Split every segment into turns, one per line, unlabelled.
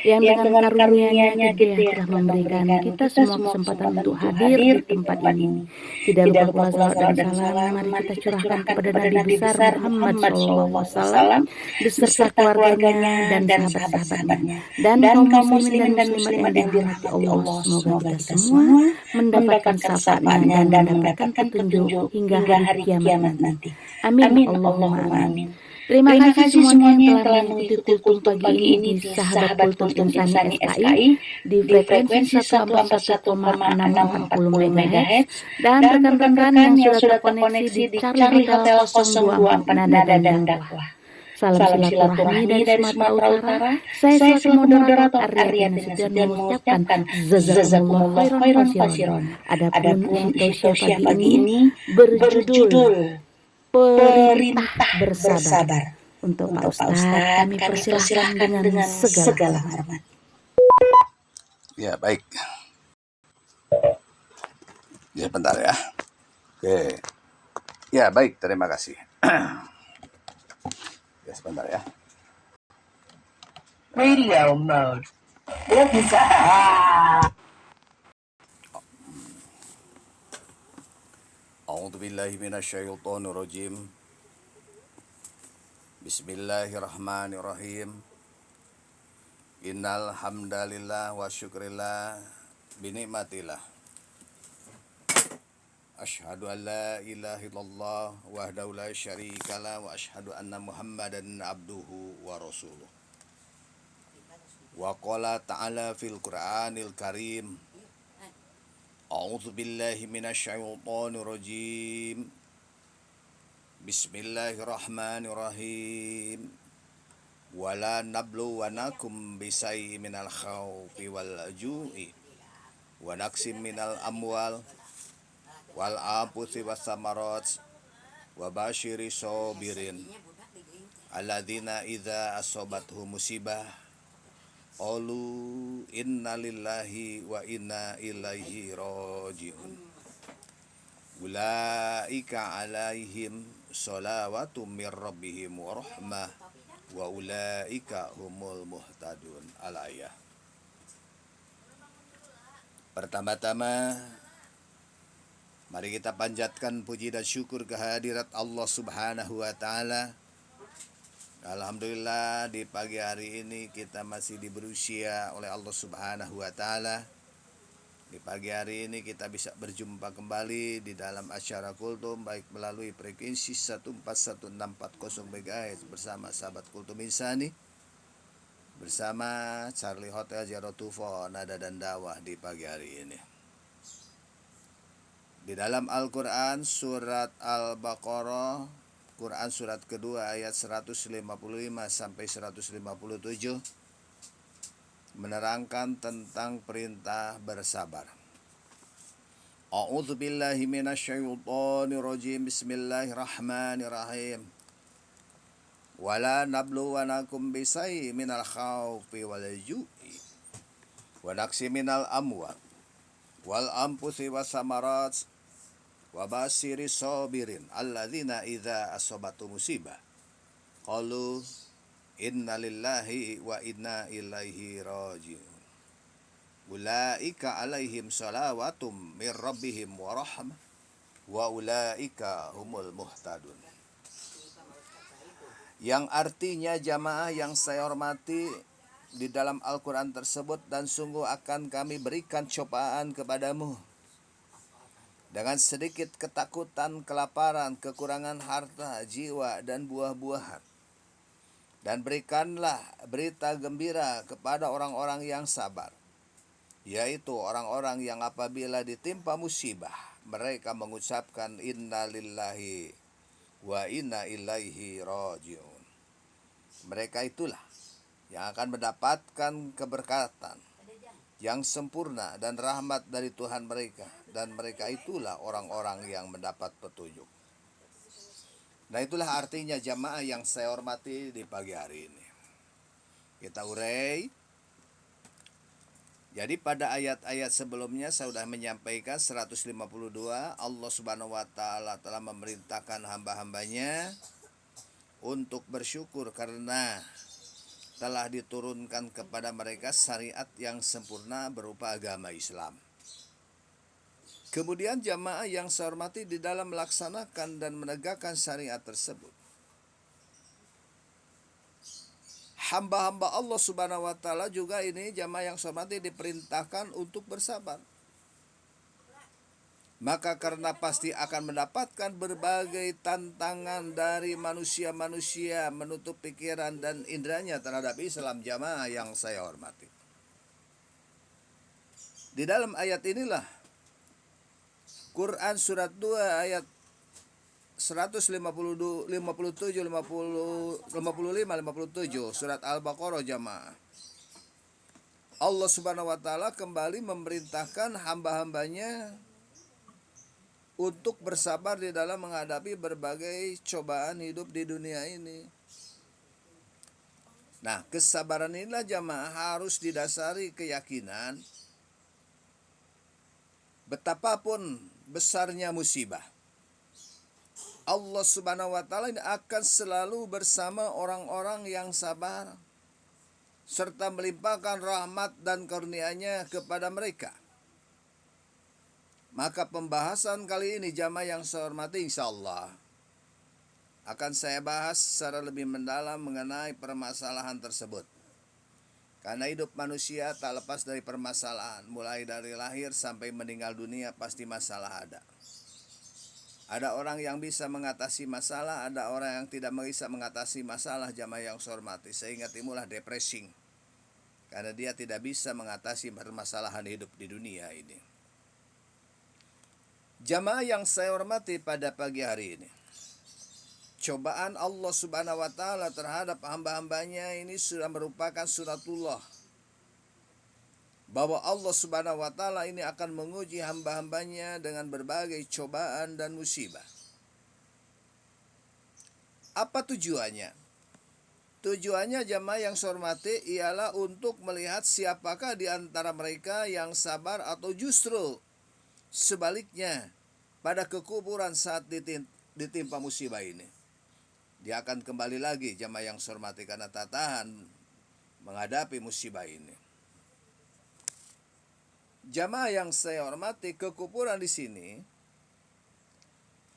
yang dengan karunia-Nya gede telah memberikan kita semua kesempatan untuk hadir di tempat ini. Tidak lupa pula salawat dan salam mari kita curahkan kepada Nabi besar Muhammad SAW beserta keluarganya dan sahabat-sahabatnya dan kaum muslimin dan muslimat yang dirahmati Allah. Semoga kita semua mendapatkan syafaatnya dan mendapatkan petunjuk hingga hari kiamat nanti. Amin Allahumma amin. Terima kasih semuanya yang telah mengikuti kultum pagi ini di Sahabat Kultum Insani SKI di frekuensi 141,640 MHz dan rekan-rekan yang sudah terkoneksi di Charlie Hotel 024 Nada dan Dakwah. Salam silaturahmi dari Sumatera Utara. Saya selaku moderator Arya Sudan mengucapkan jazakumullah khairan fasiron. Adapun hitosya pagi ini berjudul Perintah Bersabar. Untuk Pak Ustadz kami persilahkan dengan segala hormat.
Ya, baik. Ya, bentar ya. Oke. Ya, baik, terima kasih. Ya, sebentar ya.
Radio mode. Ya bisa.
A'udzubillahi minasyaitonirrajim. Bismillahirrahmanirrahim. Innal hamdalillah wa syukrillah binikmatillah. Asyhadu an la ilaha illallah wahdahu la syarikalah wa asyhadu anna Muhammadan abduhu wa rasuluh. Wa qala ta'ala fil Qur'anil Karim. A'udzu billahi minasyaitonir rajim. Bismillahirrahmanirrahim. Wala nabluwanakum bisai minal khawfi wal ju'i wa naqsim minal amwal wal anfusi was samarat wa basyiri sabirin alladzina idza asobathum musibah qalu inna lillahi wa inna ilaihi raji'un. Ulaika alaihim shalawatum mir rabbihim wa rahmah wa ulaika humul muhtadun. Al-ayah. Pertama-tama mari kita panjatkan puji dan syukur kehadirat Allah Subhanahu wa taala. Alhamdulillah di pagi hari ini kita masih diberi usia oleh Allah Subhanahu wa taala. Di pagi hari ini kita bisa berjumpa kembali di dalam acara Kultum baik melalui frekuensi 141.640 MHz bersama sahabat Kultum Insani, bersama Charlie Hotel 024 Nada dan Dakwah di pagi hari ini. Di dalam Al-Quran surat Al-Baqarah, Quran surat kedua ayat 155 sampai 157 menerangkan tentang perintah bersabar. A'udzu billahi minasyaitonir rajim. Bismillahirrahmanirrahim. Wala nabluwanakum bisai minal khawfi wal ju'i wa naqsi minal amwal wal anfusi was samarat wa basyiri sabirin alladzina idza asabatu musibah qalu inna lillahi wa inna ilaihi raji'un. Ulaika alaihim salawatum mir rabbihim wa rahmah wa ulaika humul muhtadun. Yang artinya jamaah yang saya hormati, di dalam Al-Quran tersebut, dan sungguh akan kami berikan cobaan kepadamu dengan sedikit ketakutan, kelaparan, kekurangan harta, jiwa, dan buah-buahan. Dan berikanlah berita gembira kepada orang-orang yang sabar, yaitu orang-orang yang apabila ditimpa musibah, mereka mengucapkan inna lillahi wa inna ilaihi raji'un. Mereka itulah yang akan mendapatkan keberkatan yang sempurna dan rahmat dari Tuhan mereka. Dan mereka itulah orang-orang yang mendapat petunjuk. Nah, itulah artinya jamaah yang saya hormati di pagi hari ini. Kita urai. Jadi pada ayat-ayat sebelumnya saya sudah menyampaikan 152, Allah Subhanahu wa taala telah memerintahkan hamba-hambanya untuk bersyukur karena telah diturunkan kepada mereka syariat yang sempurna berupa agama Islam. Kemudian jamaah yang saya hormati di dalam melaksanakan dan menegakkan syariat tersebut, hamba-hamba Allah Subhanahu wa taala juga ini jamaah yang saya hormati diperintahkan untuk bersabar. Maka karena pasti akan mendapatkan berbagai tantangan dari manusia-manusia menutup pikiran dan inderanya terhadap Islam, jamaah yang saya hormati. Di dalam ayat inilah Quran surat 2 ayat 157, 50, 55, 57 surat Al-Baqarah jamaah. Allah Subhanahu wa taala kembali memerintahkan hamba-hambanya untuk bersabar di dalam menghadapi berbagai cobaan hidup di dunia ini. Nah, kesabaran inilah jamaah harus didasari keyakinan betapapun besarnya musibah, Allah Subhanahu wa taala akan selalu bersama orang-orang yang sabar serta melimpahkan rahmat dan karunia-Nya kepada mereka. Maka pembahasan kali ini jamaah yang saya hormati, insyaallah akan saya bahas secara lebih mendalam mengenai permasalahan tersebut. Karena hidup manusia tak lepas dari permasalahan, mulai dari lahir sampai meninggal dunia pasti masalah ada. Ada orang yang bisa mengatasi masalah, ada orang yang tidak bisa mengatasi masalah jamaah yang saya hormati, sehingga timbullah depresi. Karena dia tidak bisa mengatasi permasalahan hidup di dunia ini. Jamaah yang saya hormati pada pagi hari ini, cobaan Allah Subhanahu wa taala terhadap hamba-hambanya ini sudah merupakan sunatullah, bahwa Allah Subhanahu wa taala ini akan menguji hamba-hambanya dengan berbagai cobaan dan musibah. Apa tujuannya? Tujuannya jamaah yang saya hormati ialah untuk melihat siapakah di antara mereka yang sabar atau justru sebaliknya pada kekuburan saat ditimpa musibah ini. Dia akan kembali lagi jamaah yang saya hormati karena tak tahan menghadapi musibah ini. Jamaah yang saya hormati, kekuburan di sini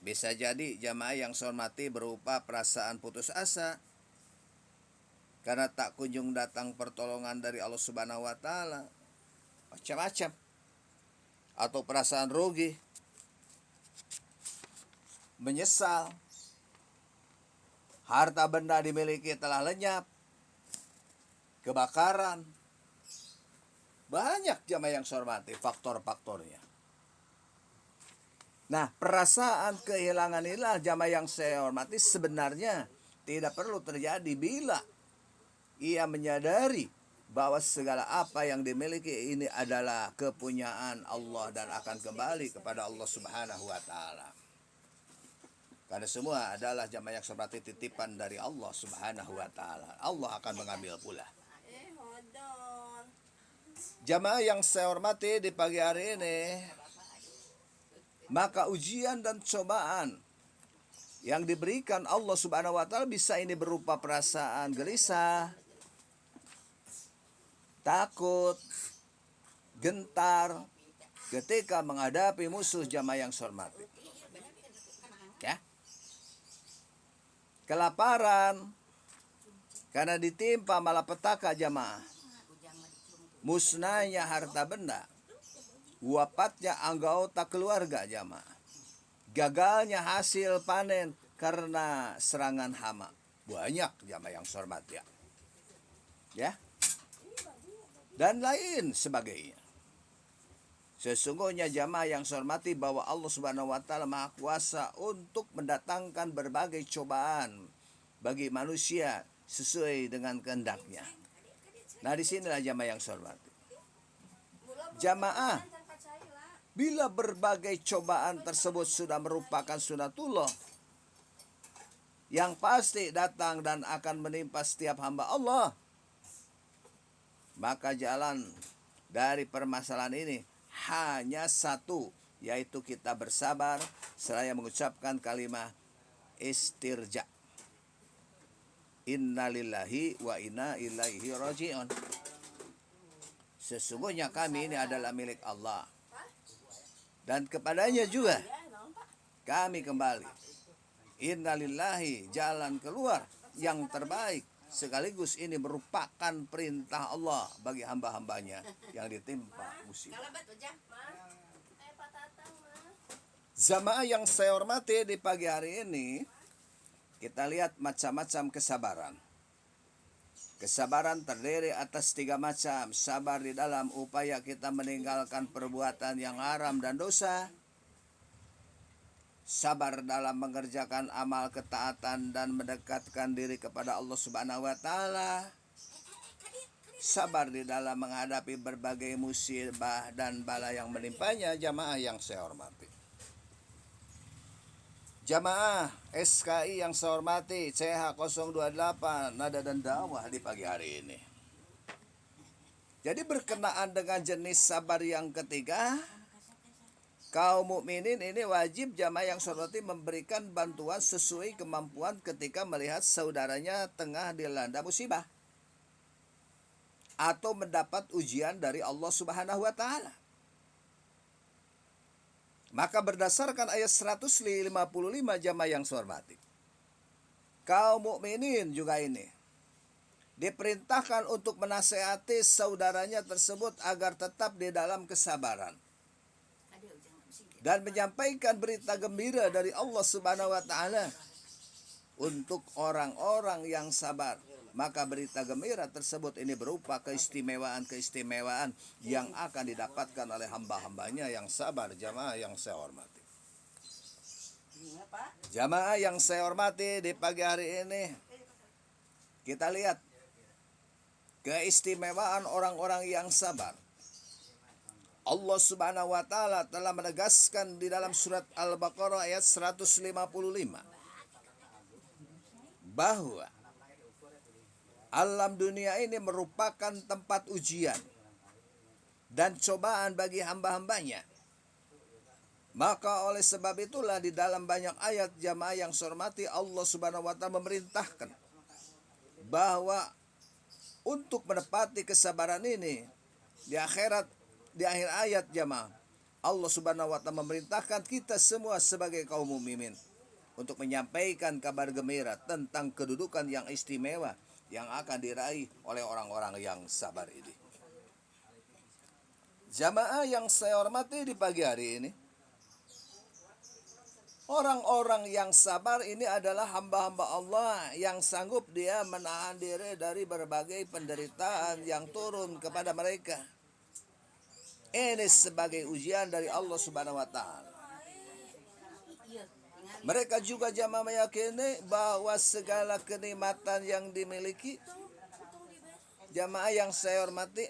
bisa jadi jamaah yang saya hormati berupa perasaan putus asa karena tak kunjung datang pertolongan dari Allah Subhanahu wa taala, macam-macam, atau perasaan rugi, menyesal, harta benda dimiliki telah lenyap, kebakaran. Banyak jamaah yang saya hormati faktor-faktornya. Nah, perasaan kehilangan inilah jamaah yang saya hormati sebenarnya tidak perlu terjadi bila ia menyadari bahwa segala apa yang dimiliki ini adalah kepunyaan Allah dan akan kembali kepada Allah Subhanahu wa taala. Karena semua adalah jamaah yang saya hormati titipan dari Allah Subhanahu wa taala. Allah akan mengambil pula. Jamaah yang saya hormati di pagi hari ini, maka ujian dan cobaan yang diberikan Allah Subhanahu wa taala bisa ini berupa perasaan gelisah, takut, gentar ketika menghadapi musuh jamaah yang saya hormati. Ya. Kelaparan karena ditimpa malapetaka jamaah. Musnahnya harta benda, wafatnya anggota keluarga jamaah, gagalnya hasil panen karena serangan hama. Banyak jamaah yang saya hormati ya, dan lain sebagainya. Sesungguhnya jamaah yang saya hormati bahwa Allah Subhanahu wa taala Maha Kuasa untuk mendatangkan berbagai cobaan bagi manusia sesuai dengan kehendaknya. Nah, disinilah jamaah yang saya hormati. Jamaah, bila berbagai cobaan tersebut sudah merupakan sunatullah yang pasti datang dan akan menimpa setiap hamba Allah, maka jalan dari permasalahan ini hanya satu, yaitu kita bersabar seraya mengucapkan kalimat istirja. Innalillahi wa inna ilaihi raji'un. Sesungguhnya kami ini adalah milik Allah, dan kepadanya juga kami kembali. Innalillahi, jalan keluar yang terbaik, sekaligus ini merupakan perintah Allah bagi hamba-hambanya yang ditimpa musibah. Jamaah yang saya hormati, di pagi hari ini kita lihat macam-macam kesabaran. Kesabaran terdiri atas 3 macam. Sabar di dalam upaya kita meninggalkan perbuatan yang haram dan dosa. Sabar dalam mengerjakan amal ketaatan dan mendekatkan diri kepada Allah Subhanahu wa taala. Sabar di dalam menghadapi berbagai musibah dan bala yang menimpanya. Jamaah yang saya hormati, jamaah SKI yang saya hormati, CH028 Nada dan Dakwah di pagi hari ini. Jadi berkenaan dengan jenis sabar yang ketiga, kaum mukminin ini wajib, jamaah yang saya hormati, memberikan bantuan sesuai kemampuan ketika melihat saudaranya tengah dilanda musibah atau mendapat ujian dari Allah Subhanahu wa taala. Maka berdasarkan ayat 155, jamaah yang saya hormati, kaum mukminin juga ini diperintahkan untuk menasehati saudaranya tersebut agar tetap di dalam kesabaran dan menyampaikan berita gembira dari Allah Subhanahu wa taala untuk orang-orang yang sabar. Maka berita gembira tersebut ini berupa keistimewaan yang akan didapatkan oleh hamba-hambanya yang sabar. Jamaah yang saya hormati, jamaah yang saya hormati, di pagi hari ini kita lihat keistimewaan orang-orang yang sabar. Allah Subhanahu wa taala telah menegaskan di dalam surat Al-Baqarah ayat 155 bahwa alam dunia ini merupakan tempat ujian dan cobaan bagi hamba-hambanya. Maka oleh sebab itulah di dalam banyak ayat, jamaah yang saya hormati, Allah Subhanahu wa taala memerintahkan bahwa untuk menepati kesabaran ini di akhirat, di akhir ayat, jamaah, Allah Subhanahu wa taala memerintahkan kita semua sebagai kaum mukminin untuk menyampaikan kabar gembira tentang kedudukan yang istimewa yang akan diraih oleh orang-orang yang sabar ini. Jamaah yang saya hormati, di pagi hari ini, orang-orang yang sabar ini adalah hamba-hamba Allah yang sanggup dia menahan diri dari berbagai penderitaan yang turun kepada mereka. Ini sebagai ujian dari Allah Subhanahu wa taala. Mereka juga jamaah meyakini bahwa segala kenikmatan yang dimiliki, jamaah yang saya hormati,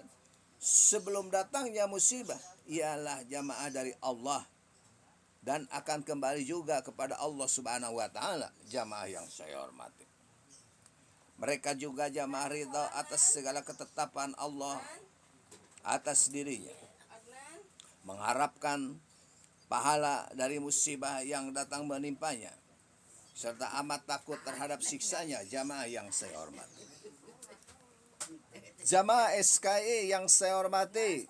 sebelum datangnya musibah ialah jamaah dari Allah dan akan kembali juga kepada Allah Subhanahu wa taala. Jamaah yang saya hormati, mereka juga jamaah ridha atas segala ketetapan Allah atas dirinya, mengharapkan pahala dari musibah yang datang menimpanya, serta amat takut terhadap siksanya. Jamaah yang saya hormati, jamaah SKI yang saya hormati,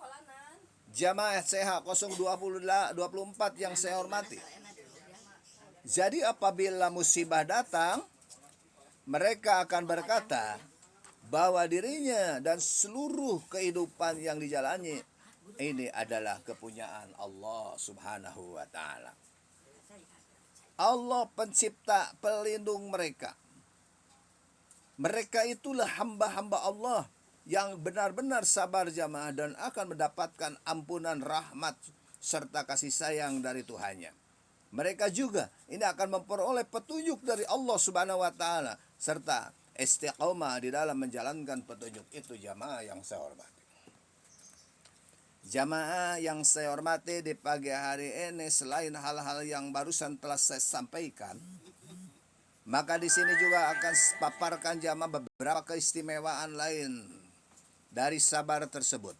jamaah CH024 yang saya hormati. Jadi apabila musibah datang, mereka akan berkata bahwa dirinya dan seluruh kehidupan yang dijalani ini adalah kepunyaan Allah Subhanahu wa taala. Allah pencipta, pelindung mereka. Mereka itulah hamba-hamba Allah yang benar-benar sabar, jamaah, dan akan mendapatkan ampunan, rahmat, serta kasih sayang dari Tuhannya. Mereka juga ini akan memperoleh petunjuk dari Allah Subhanahu wa taala serta istiqomah di dalam menjalankan petunjuk itu. Jamaah yang saya hormati, jamaah yang saya hormati, di pagi hari ini selain hal-hal yang barusan telah saya sampaikan, maka di sini juga akan paparkan jamaah beberapa keistimewaan lain dari sabar tersebut.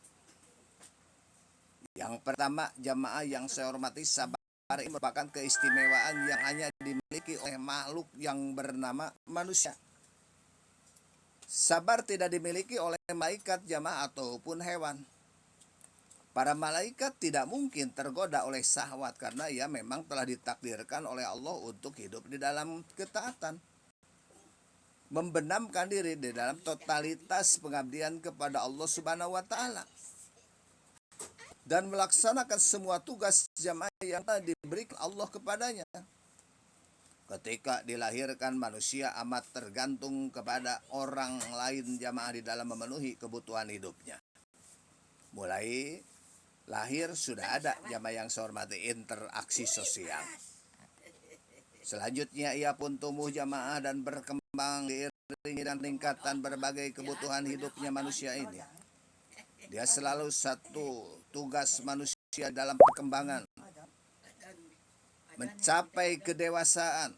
Yang pertama, jamaah yang saya hormati, sabar ini merupakan keistimewaan yang hanya dimiliki oleh makhluk yang bernama manusia. Sabar tidak dimiliki oleh malaikat jamaah ataupun hewan. Para malaikat tidak mungkin tergoda oleh syahwat karena ia memang telah ditakdirkan oleh Allah untuk hidup di dalam ketaatan. Membenamkan diri di dalam totalitas pengabdian kepada Allah Subhanahu wa taala. Dan melaksanakan semua tugas jamaah yang telah diberikan Allah kepadanya. Ketika dilahirkan manusia amat tergantung kepada orang lain jamaah di dalam memenuhi kebutuhan hidupnya. Mulai lahir sudah ada jamaah yang saya hormati interaksi sosial. Selanjutnya ia pun tumbuh jamaah dan berkembang diiringi dan tingkatan berbagai kebutuhan hidupnya manusia ini. Dia selalu satu tugas manusia dalam perkembangan mencapai kedewasaan.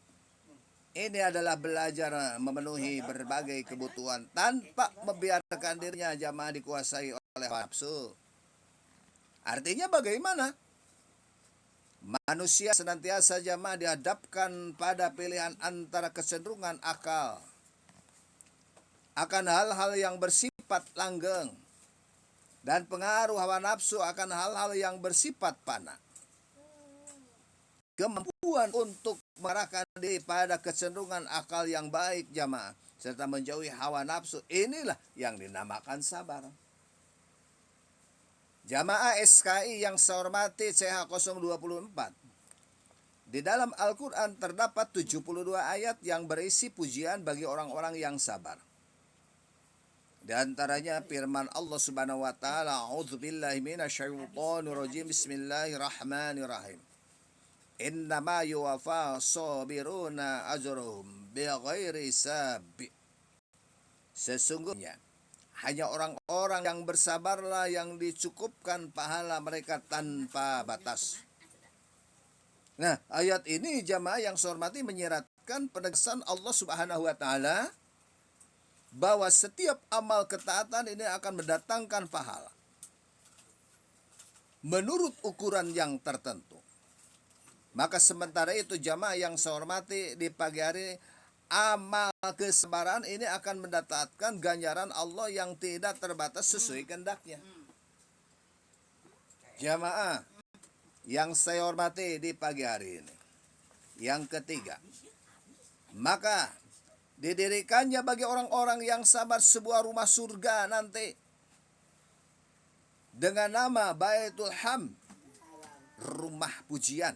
Ini adalah belajar memenuhi berbagai kebutuhan tanpa membiarkan dirinya jamaah dikuasai oleh nafsu. Artinya bagaimana? Manusia senantiasa jamaah dihadapkan pada pilihan antara kecenderungan akal akan hal-hal yang bersifat langgeng dan pengaruh hawa nafsu akan hal-hal yang bersifat fana. Kemampuan untuk mengarahkan diri pada kecenderungan akal yang baik jamaah serta menjauhi hawa nafsu, inilah yang dinamakan sabar. Jamaah SKI yang saya hormati CH024. Di dalam Al-Quran terdapat 72 ayat yang berisi pujian bagi orang-orang yang sabar. Di antaranya firman Allah Subhanahu wa taala, "A'udzubillahi minasyaitonir rajim. Bismillahirrahmanirrahim. Innama yuwaffa sabiruna ajruhum bighairi sabi." Sesungguhnya hanya orang-orang yang bersabarlah yang dicukupkan pahala mereka tanpa batas. Nah, ayat ini jamaah yang saya hormati menyiratkan penegasan Allah Subhanahu wa taala bahwa setiap amal ketaatan ini akan mendatangkan pahala menurut ukuran yang tertentu. Maka sementara itu jamaah yang saya hormati di pagi hari, amal kesabaran ini akan mendatangkan ganjaran Allah yang tidak terbatas sesuai kehendaknya. Jamaah yang saya hormati di pagi hari ini, yang ketiga, maka didirikannya bagi orang-orang yang sabar sebuah rumah surga nanti dengan nama Baitul Hamd, rumah pujian.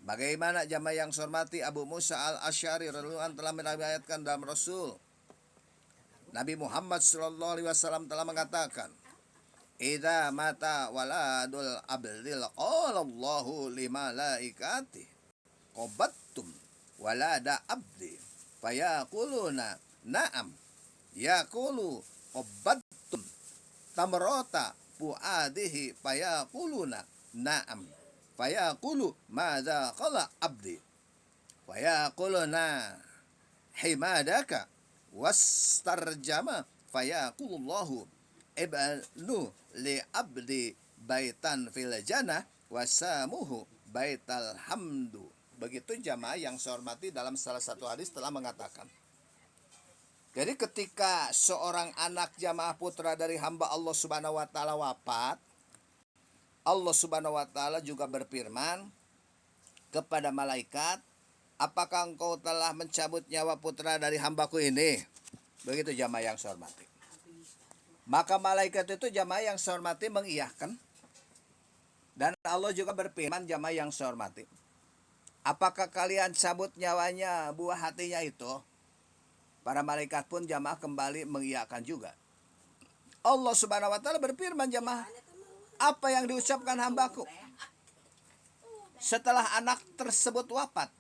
Bagaimana jamaah yang saya hormati, Abu Musa al-Asy'ari radhiyallahu anhu telah meriwayatkan dalam Rasul Nabi Muhammad SAW telah mengatakan, "Idza mata waladul abdil qala Allahu limalaikati qabattum walada abdi fayaquluna na'am yaqulu qabattum tamrata fuadihi fayaquluna na'am fayaqulu madza qala abdi fayaquluna himadaka wastarjama fayaqulullahu ibnu li abdi baitan fil jannah wasamuhu baital hamdu." Begitu jamaah yang saya hormati dalam salah satu hadis telah mengatakan. Jadi ketika seorang anak jamaah putra dari hamba Allah Subhanahu wa taala wafat, Allah Subhanahu wa taala juga berfirman kepada malaikat, "Apakah engkau telah mencabut nyawa putra dari hambaku ini?" Begitu jamaah yang saya hormati. Maka malaikat itu jamaah yang saya hormati mengiyakan. Dan Allah juga berfirman jamaah yang saya hormati, "Apakah kalian cabut nyawanya buah hatinya itu?" Para malaikat pun jamaah kembali mengiyakan juga. Allah Subhanahu wa taala berfirman jamaah, "Apa yang diucapkan hambaku setelah anak tersebut wafat?"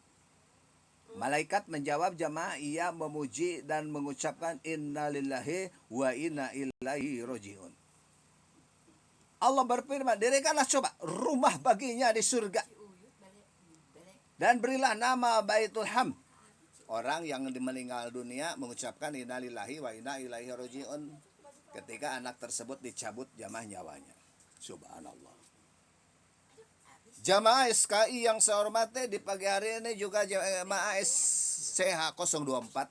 Malaikat menjawab jamaah, ia memuji dan mengucapkan innalillahi wa inna ilaihi rajiun. Allah berfirman, "Dirikanlah coba rumah baginya di surga dan berilah nama Baitul Hamd." Orang yang meninggal dunia mengucapkan innalillahi wa inna ilaihi rajiun ketika anak tersebut dicabut jamaah nyawanya. Subhanallah. Jamaah SKI yang saya hormati di pagi hari ini juga jamaah SCH024.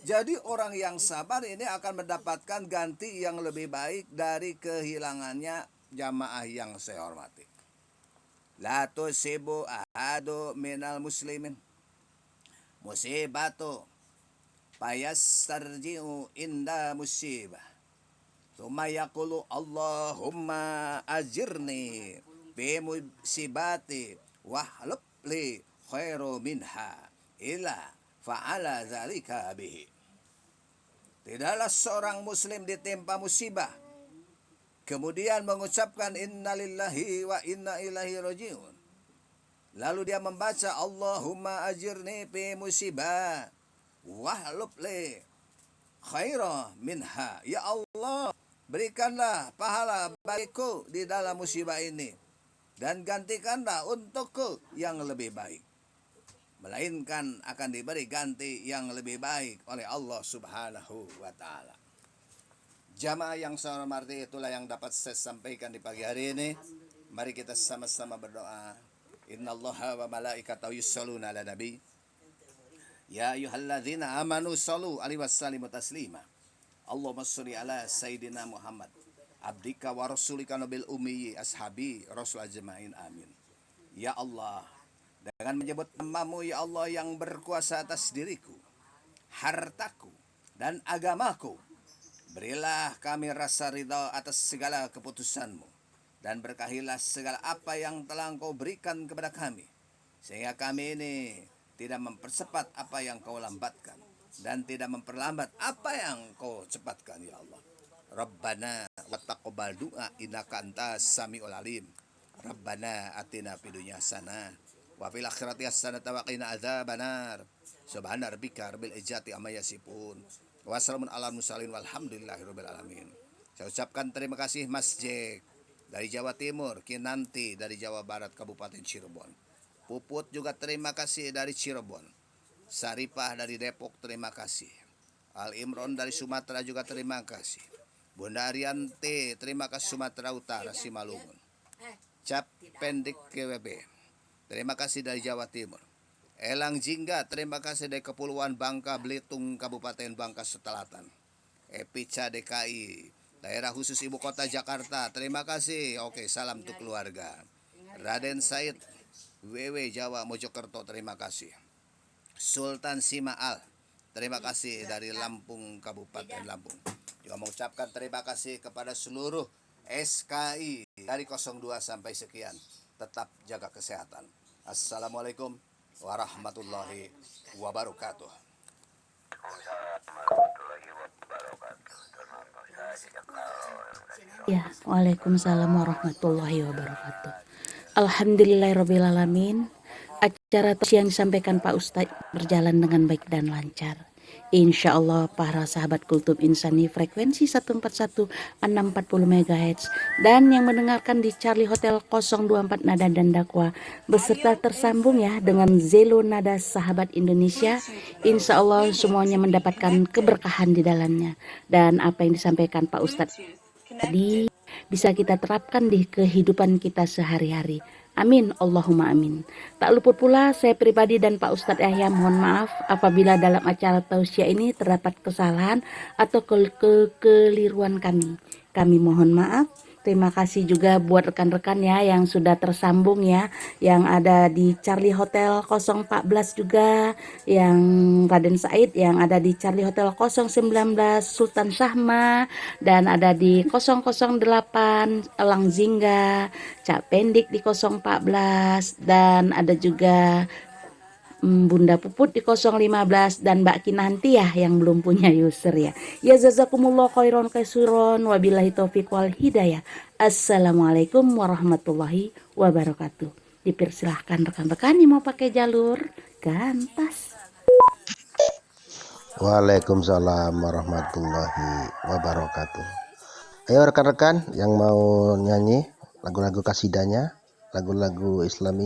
Jadi orang yang sabar ini akan mendapatkan ganti yang lebih baik dari kehilangannya jamaah yang saya hormati. La tusibu ahadu minal muslimin musibatu fayastarji'u inda musibah thumma yaqulu Allahumma ajirni bi musibati wahlub li khairu minha illa fa'ala dzalika bihi. Tidaklah seorang muslim ditimpa musibah kemudian mengucapkan innalillahi wa inna ilaihi rajiun. Lalu dia membaca Allahumma ajirni fi musibah wahlub li khaira minha. Ya Allah, berikanlah pahala bagiku di dalam musibah ini dan gantikanlah untukku yang lebih baik. Melainkan akan diberi ganti yang lebih baik oleh Allah Subhanahu wa Ta'ala. Jamaah yang saya hormati, itulah yang dapat saya sampaikan di pagi hari ini. Mari kita sama-sama berdoa. Innallaha wa malaikatahu yusholluna 'alan nabi. Ya ayyuhalladzina amanu shallu 'alaihi wasallimu taslima. Allahumma sholli ala sayyidina Muhammad abdika wa rasulika nabil ummi ashabi rasul ajmain amin. Ya Allah, dengan menyebut namamu ya Allah yang berkuasa atas diriku, hartaku, dan agamaku, berilah kami rasa ridha atas segala keputusanmu, dan berkahilah segala apa yang telah Engkau berikan kepada kami, sehingga kami ini tidak mempercepat apa yang Kau lambatkan, dan tidak memperlambat apa yang Kau cepatkan ya Allah. Rabbana wa taqabbal du'a innaka antas samiul alim. Rabbana atina fid dunya hasanah wa fil akhirati hasanatan wa qina adzabannar. Subhana rabbika rabbil izzati amma yasifun. Wassalamun ala mursalin walhamdulillahirabbil alamin. Saya ucapkan terima kasih Mas Jack dari Jawa Timur, Kinanti dari Jawa Barat Kabupaten Cirebon. Puput juga terima kasih dari Cirebon. Saripah dari Depok terima kasih. Al Imron dari Sumatera juga terima kasih. Bunda Arianti terima kasih Sumatera Utara Simalungun. Cap Pendik KWB terima kasih dari Jawa Timur. Elang Jingga terima kasih dari Kepulauan Bangka Belitung Kabupaten Bangka Selatan. Epica DKI daerah khusus ibu kota Jakarta terima kasih. Oke, salam untuk keluarga. Raden Said WW Jawa Mojokerto terima kasih. Sultan Simaal terima kasih dari Lampung Kabupaten Lampung. Juga mengucapkan terima kasih kepada seluruh SKI dari 02 sampai sekian. Tetap jaga kesehatan. Assalamualaikum warahmatullahi wabarakatuh.
Ya, waalaikumsalam warahmatullahi wabarakatuh. Alhamdulillahirrabbilalamin. Acara yang disampaikan Pak Ustadz berjalan dengan baik dan lancar. Insya Allah para sahabat Kultum Insani frekuensi 141 640 MHz dan yang mendengarkan di Charlie Hotel 024 Nada dan Dakwah beserta tersambung ya dengan Zelo Nada Sahabat Indonesia. Insya Allah semuanya mendapatkan keberkahan di dalamnya, dan apa yang disampaikan Pak Ustadz tadi bisa kita terapkan di kehidupan kita sehari-hari. Amin, Allahumma amin. Tak luput pula saya pribadi dan Pak Ustadz Yahya mohon maaf apabila dalam acara tausiah ini terdapat kesalahan atau kekeliruan kami. Kami mohon maaf. Terima kasih juga buat rekan-rekan ya yang sudah tersambung ya, yang ada di Charlie Hotel 014 juga, yang Raden Said yang ada di Charlie Hotel 019 Sultan Syahma, dan ada di 008 Elang Jingga, Cak Pendik di 014, dan ada juga Bunda Puput di 015 dan Mbak Kinanti ya yang belum punya user ya. Ya jazakumullah khairan katsiran wabillahi taufiq wal hidayah. Assalamualaikum warahmatullahi wabarakatuh. Dipersilahkan rekan-rekan yang mau pakai jalur gantas.
Waalaikumsalam warahmatullahi wabarakatuh. Ayo rekan-rekan yang mau nyanyi lagu-lagu kasidahnya, lagu-lagu Islami